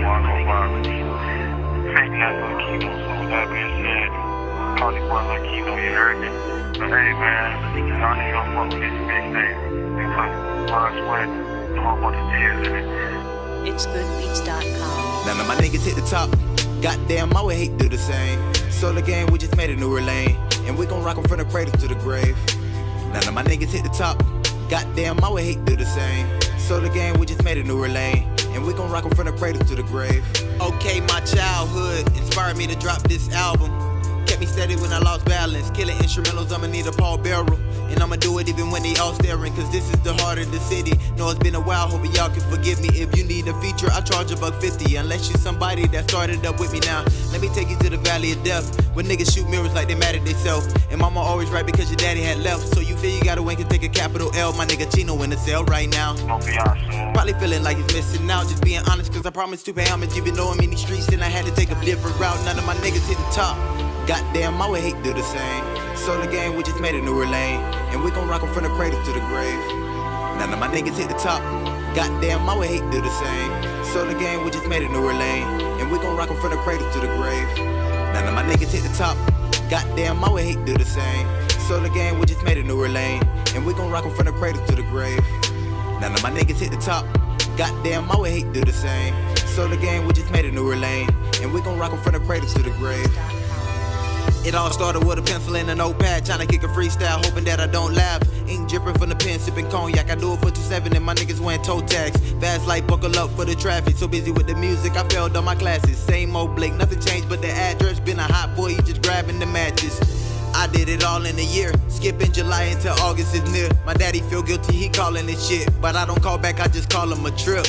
Fake ass little Kino, so with that being said, Party Boy like Kino, you heard me. But hey man, y'all niggas gonna fuck with this mixtape. They put blood, sweat, a whole bunch of tears in it. It's goodbeats.com. None of my niggas hit the top. Goddamn, I would hate do the same. Solo game, we just made a newer lane. And we gon' rock 'em from the cradle to the grave. None of my niggas hit the top. Goddamn, I would hate do the same. Solo game, we just made a newer lane. And we gon' rock 'em from the cradle to the grave. Okay, my childhood inspired me to drop this album. Kept me steady when I lost balance. Killing instrumentals, I'ma need a Paul Barrel. And I'ma do it even when they all staring. Cause this is the heart of the city. Know it's been a while, hoping y'all can forgive me. If you need a feature, I charge $1.50. Unless you somebody that started up with me now. Let me take you to the valley of death. Where niggas shoot mirrors like they mad at themselves. And mama always right because your daddy had left. So you feel you gotta wink and take a capital L. My nigga Chino in the cell right now. Probably feeling like he's missing out. Just being honest, cause I promised to pay homage. Even though I'm in these streets, then I had to take a different route. None of my niggas hit the top. Goddamn, I would hate do the same. Solo game, we just made a newer lane. And we gon' rock 'em from the cradle to the grave. None of my niggas hit the top. Goddamn, I would hate do the same. Solo game, we just made a newer lane. And we gon' rock 'em from the cradle to the grave. None of my niggas hit the top. Goddamn, I would hate do the same. Solo game, we just made a newer lane. And we gon' rock 'em from the cradle to the grave. None of my niggas hit the top. Goddamn, I would hate do the same. Solo game, we just made a newer lane. And we gon' rock 'em from the cradle to the grave. It all started with a pencil and a notepad, trying to kick a freestyle, hoping that I don't laugh. Ink dripping from the pen, sipping cognac. I do it for 2.7 and my niggas wearing toe tags. Fast light, buckle up for the traffic. So busy with the music, I failed all my classes. Same old Blake, nothing changed but the address. Been a hot boy, you just grabbing the matches. I did it all in a year, skipping July until August is near. My daddy feel guilty, he calling it shit, but I don't call back, I just call him a trip.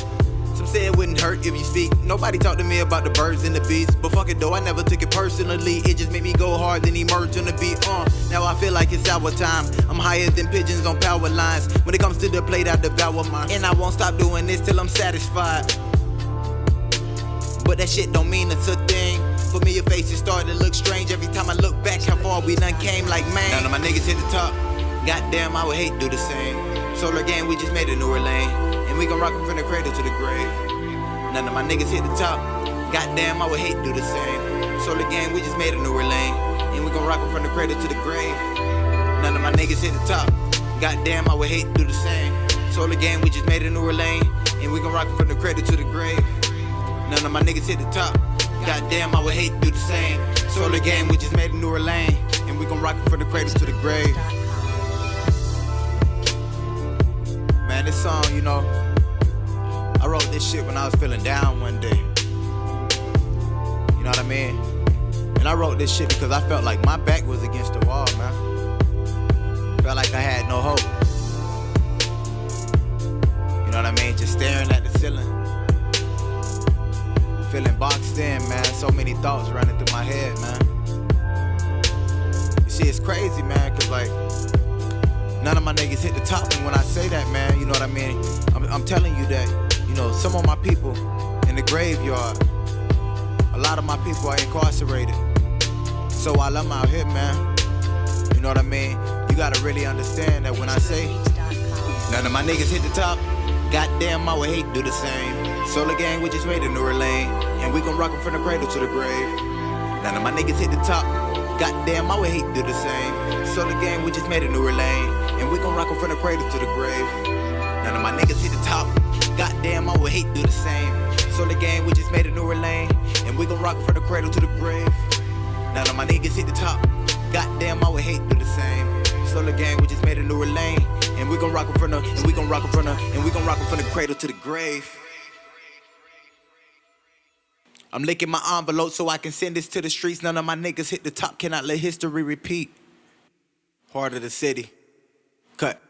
Some say it wouldn't hurt if you speak. Nobody talked to me about the birds and the bees. But fuck it though, I never took it personally. It just made me go hard, then emerge on the beat. Now I feel like it's our time. I'm higher than pigeons on power lines. When it comes to the plate, I devour mine. And I won't stop doing this till I'm satisfied. But that shit don't mean it's a thing. For me, your face is starting to look strange. Every time I look back, how far we done came, like man. None of my niggas hit the top. Goddamn, I would hate do the same. Solar game, we just made a newer lane. And we gon' rock 'em from the cradle to the grave. None of my niggas hit the top. Goddamn, I would hate do the same. Solar game, we just made a newer lane. And we gon' rock 'em from the cradle to the grave. None of my niggas hit the top. Goddamn, I would hate do the same. Solar game, we just made a newer lane. And we gon' rock 'em from the cradle to the grave. None of my niggas hit the top. Goddamn, I would hate do the same. Solar game, we just made a newer lane. And we gon' rock 'em from the cradle to the grave. Man, this song, you know, I wrote this shit when I was feeling down one day. You know what I mean? And I wrote this shit because I felt like my back was against the wall, man. Felt like I had no hope. You know what I mean? Just staring at the ceiling. Feeling boxed in, man. So many thoughts running through my head, man. You see, it's crazy, man, cause like, none of my niggas hit the top, and when I say that, man, you know what I mean? I'm telling you that, you know, some of my people in the graveyard, a lot of my people are incarcerated. So while I'm out here, man, you know what I mean? You gotta really understand that when I say none of my niggas hit the top, goddamn, I would hate do the same. Solar gang, we just made a newer lane, and we gon' rock 'em from the cradle to the grave. None of my niggas hit the top. Goddamn, I would hate do the same. Solar game, we just made a newer lane. And we gon' rock 'em from the cradle to the grave. None of my niggas hit the top. Goddamn, I would hate do the same. Solar game, we just made a newer lane. And we gon' rock 'em from the cradle to the grave. None of my niggas hit the top. Goddamn, I would hate do the same. Solar game, we just made a newer lane. And we gon' rock 'em from the, and we gon' rock 'em from the, and we gon' rock 'em from the cradle to the grave. I'm licking my envelope so I can send this to the streets. None of my niggas hit the top, cannot let history repeat. Heart of the city. Cut.